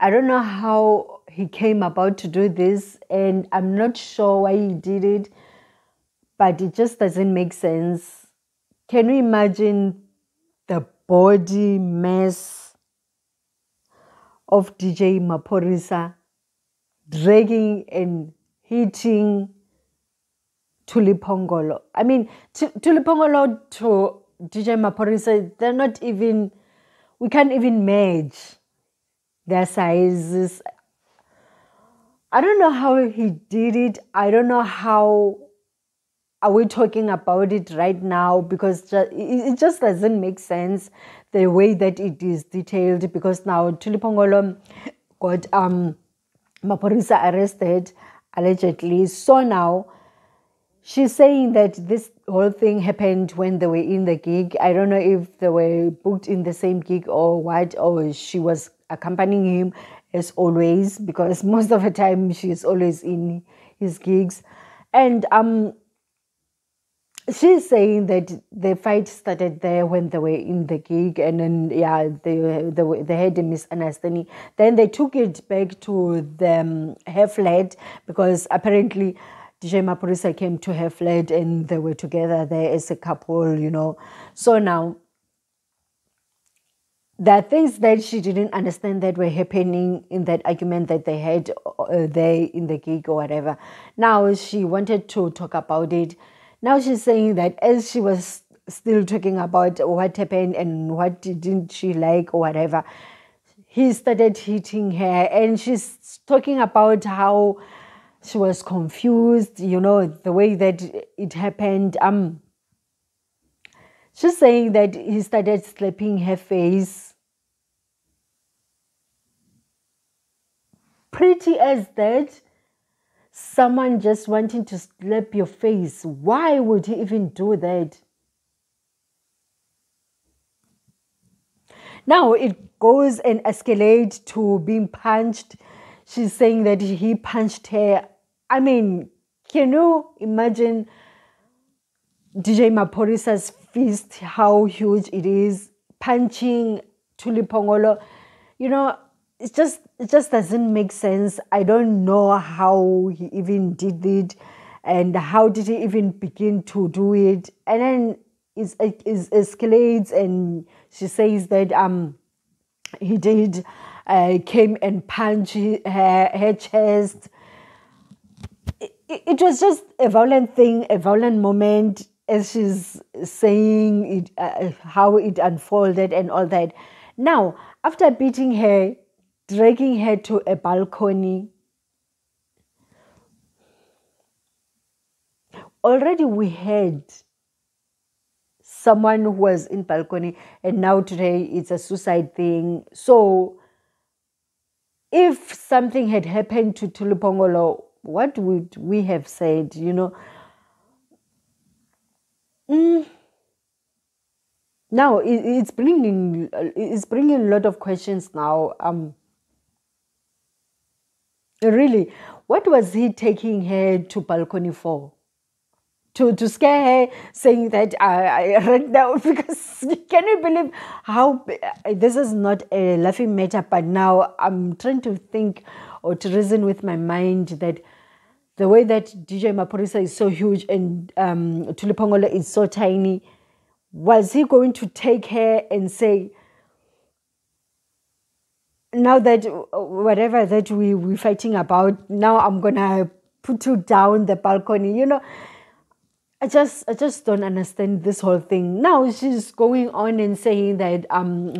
I don't know how he came about to do this, and I'm not sure why he did it, but it just doesn't make sense. Can you imagine the body mass of DJ Maphorisa dragging and hitting Thuli Phongolo? I mean, Thuli Phongolo to DJ Maphorisa, they're not even, we can't even match their sizes. I don't know how he did it. I don't know how are we talking about it right now, because it just doesn't make sense the way that it is detailed, because now Thuli Phongolo got Maphorisa arrested allegedly. So now she's saying that this whole thing happened when they were in the gig. I don't know if they were booked in the same gig or what, or she was accompanying him as always, because most of the time she's always in his gigs. And she's saying that the fight started there when they were in the gig, and then they had a misunderstanding. Then they took it back to her flat, because apparently DJ Maphorisa came to her flat and they were together there as a couple. So now there are things that she didn't understand that were happening in that argument that they had there in the gig or whatever. Now she wanted to talk about it. Now she's saying that as she was still talking about what happened and what didn't she like or whatever, he started hitting her, and she's talking about how she was confused, the way that it happened. She's saying that he started slapping her face. Pretty as that. Someone just wanting to slap your face. Why would he even do that? Now it goes and escalates to being punched. She's saying that he punched her. I mean, can you imagine DJ Maphorisa's fist, how huge it is, punching Thuli Phongolo? It just doesn't make sense. I don't know how he even did it, and how did he even begin to do it. And then it escalates, and she says that he did came and punched her chest. It was just a violent thing, a violent moment, as she's saying it, how it unfolded and all that. Now, after beating her, dragging her to a balcony, already we had someone who was in balcony, and now today it's a suicide thing. So if something had happened to Thuli Phongolo, what would we have said, Now it's bringing a lot of questions now. Really, what was he taking her to balcony for? To scare her, saying that I right now, because can you believe how this is not a laughing matter, but now I'm trying to think or to reason with my mind that the way that DJ Maphorisa is so huge and Thuli Phongolo is so tiny, was he going to take her and say, now that whatever that we're fighting about, now I'm gonna put you down the balcony? I just don't understand this whole thing. Now she's going on and saying that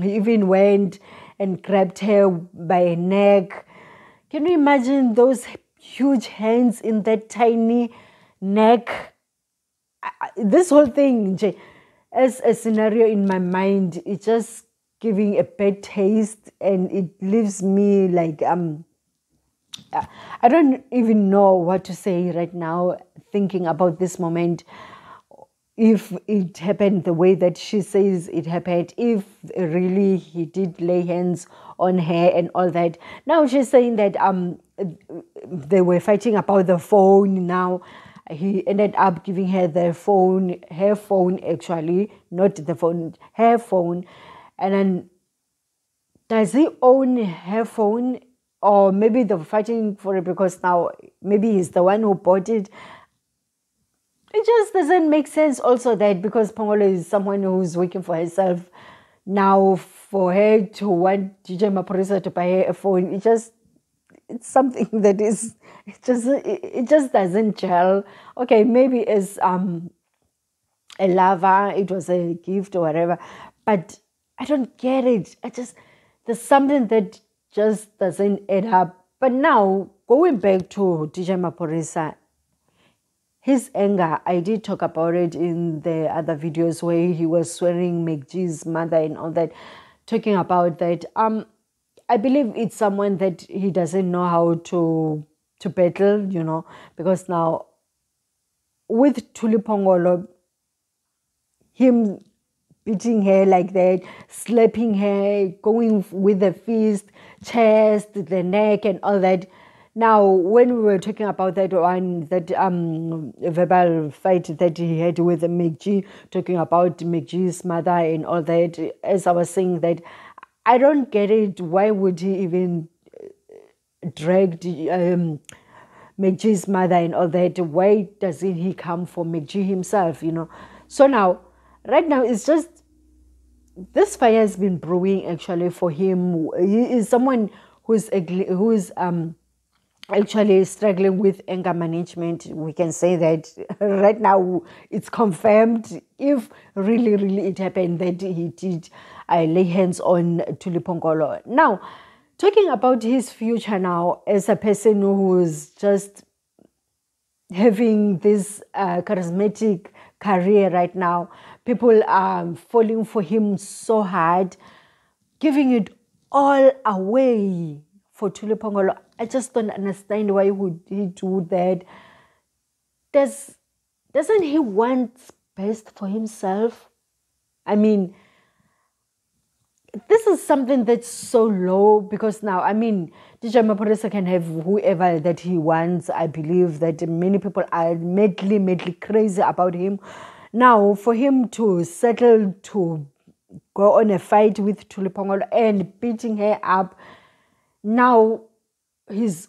he even went and grabbed her by a neck. Can you imagine those huge hands in that tiny neck? This whole thing, as a scenario in my mind, it's just giving a bad taste, and it leaves me like I don't even know what to say right now, thinking about this moment. If it happened the way that she says it happened, if really he did lay hands on her and all that. Now she's saying that they were fighting about the phone. Now he ended up giving her her phone actually, not the phone, her phone. And then Does he own her phone? Or maybe they're fighting for it because now maybe he's the one who bought it. It just doesn't make sense also that because Phongolo is someone who's working for herself, now for her to want DJ Maphorisa to buy her a phone, it's something that is, it just doesn't gel. Okay, maybe as a lover, it was a gift or whatever, but I don't get it. There's something that just doesn't add up. But now, going back to DJ Maphorisa, his anger, I did talk about it in the other videos where he was swearing McG's mother and all that, talking about that. I believe it's someone that he doesn't know how to battle, because now with Thuli Phongolo, him beating her like that, slapping her, going with the fist, chest, the neck and all that. Now, when we were talking about that one, that verbal fight that he had with McG, talking about McG's mother and all that, as I was saying that, I don't get it. Why would he even drag McG's mother and all that? Why doesn't he come for McG himself, So now, right now, it's just, this fire has been brewing actually for him. He is someone who's actually struggling with anger management. We can say that right now it's confirmed, if really, really it happened, that he did lay hands on Thuli Phongolo. Now, talking about his future now as a person who's just having this charismatic career right now, people are falling for him so hard, giving it all away for Thuli Phongolo. I just don't understand why would he do that. Doesn't he want best for himself? I mean, this is something that's so low, because now, DJ Maphorisa can have whoever that he wants. I believe that many people are madly crazy about him. Now, for him to settle to go on a fight with Thuli Phongolo and beating her up, now he's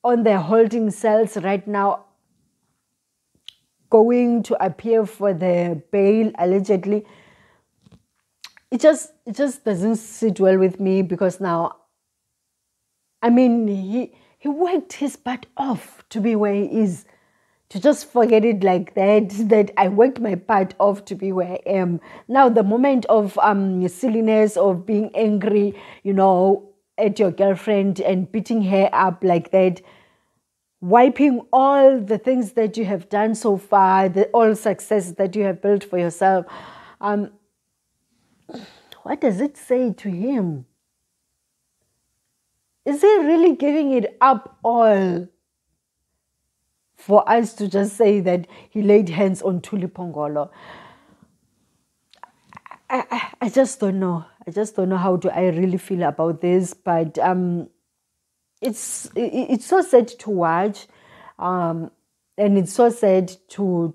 on the holding cells right now, going to appear for the bail allegedly. It just doesn't sit well with me, because now, he worked his butt off to be where he is. To just forget it like that I worked my butt off to be where I am. Now, the moment of silliness, of being angry, at your girlfriend and beating her up like that, wiping all the things that you have done so far, all success that you have built for yourself, what does it say to him? Is he really giving it up all for us to just say that he laid hands on Thuli Phongolo? I just don't know. I just don't know how do I really feel about this. But it's so sad to watch, and it's so sad to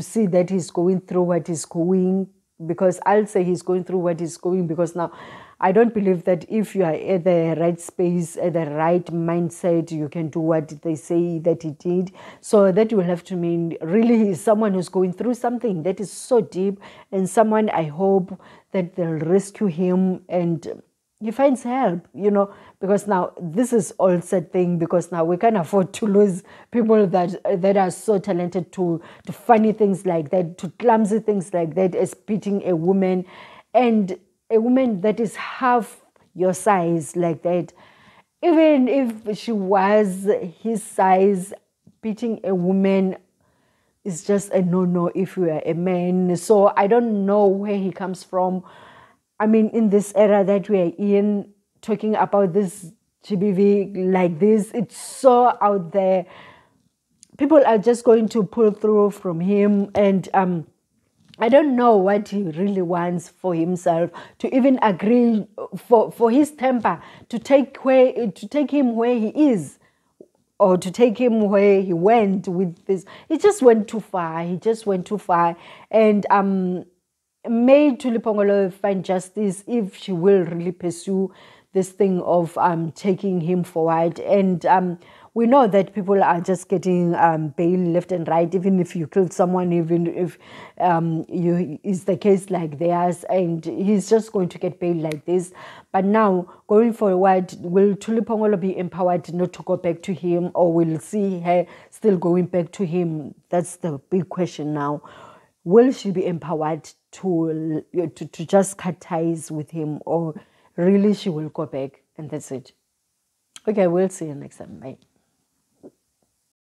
see that he's going through what he's going. Because I'll say he's going through what he's going, because now I don't believe that if you are at the right space, at the right mindset, you can do what they say that he did. So that will have to mean really he's someone who's going through something that is so deep, and someone I hope that they'll rescue him and he finds help, because now this is all sad thing, because now we can't afford to lose people that are so talented to funny things like that, to clumsy things like that, as beating a woman, and a woman that is half your size like that. Even if she was his size, beating a woman is just a no-no if you are a man. So I don't know where he comes from. In this era that we are in, talking about this GBV like this, it's so out there. People are just going to pull through from him, and I don't know what he really wants for himself, to even agree for his temper to take him where he is, or to take him where he went with this. He just went too far. And may Thuli Phongolo find justice if she will really pursue this thing of taking him forward. And we know that people are just getting bail left and right, even if you killed someone, even if you is the case like theirs, and he's just going to get bail like this. But now, going forward, will Thuli Phongolo be empowered not to go back to him, or will see her still going back to him? That's the big question now. Will she be empowered to just cut ties with him, or really she will go back and that's it? Okay, we'll see you next time. Bye.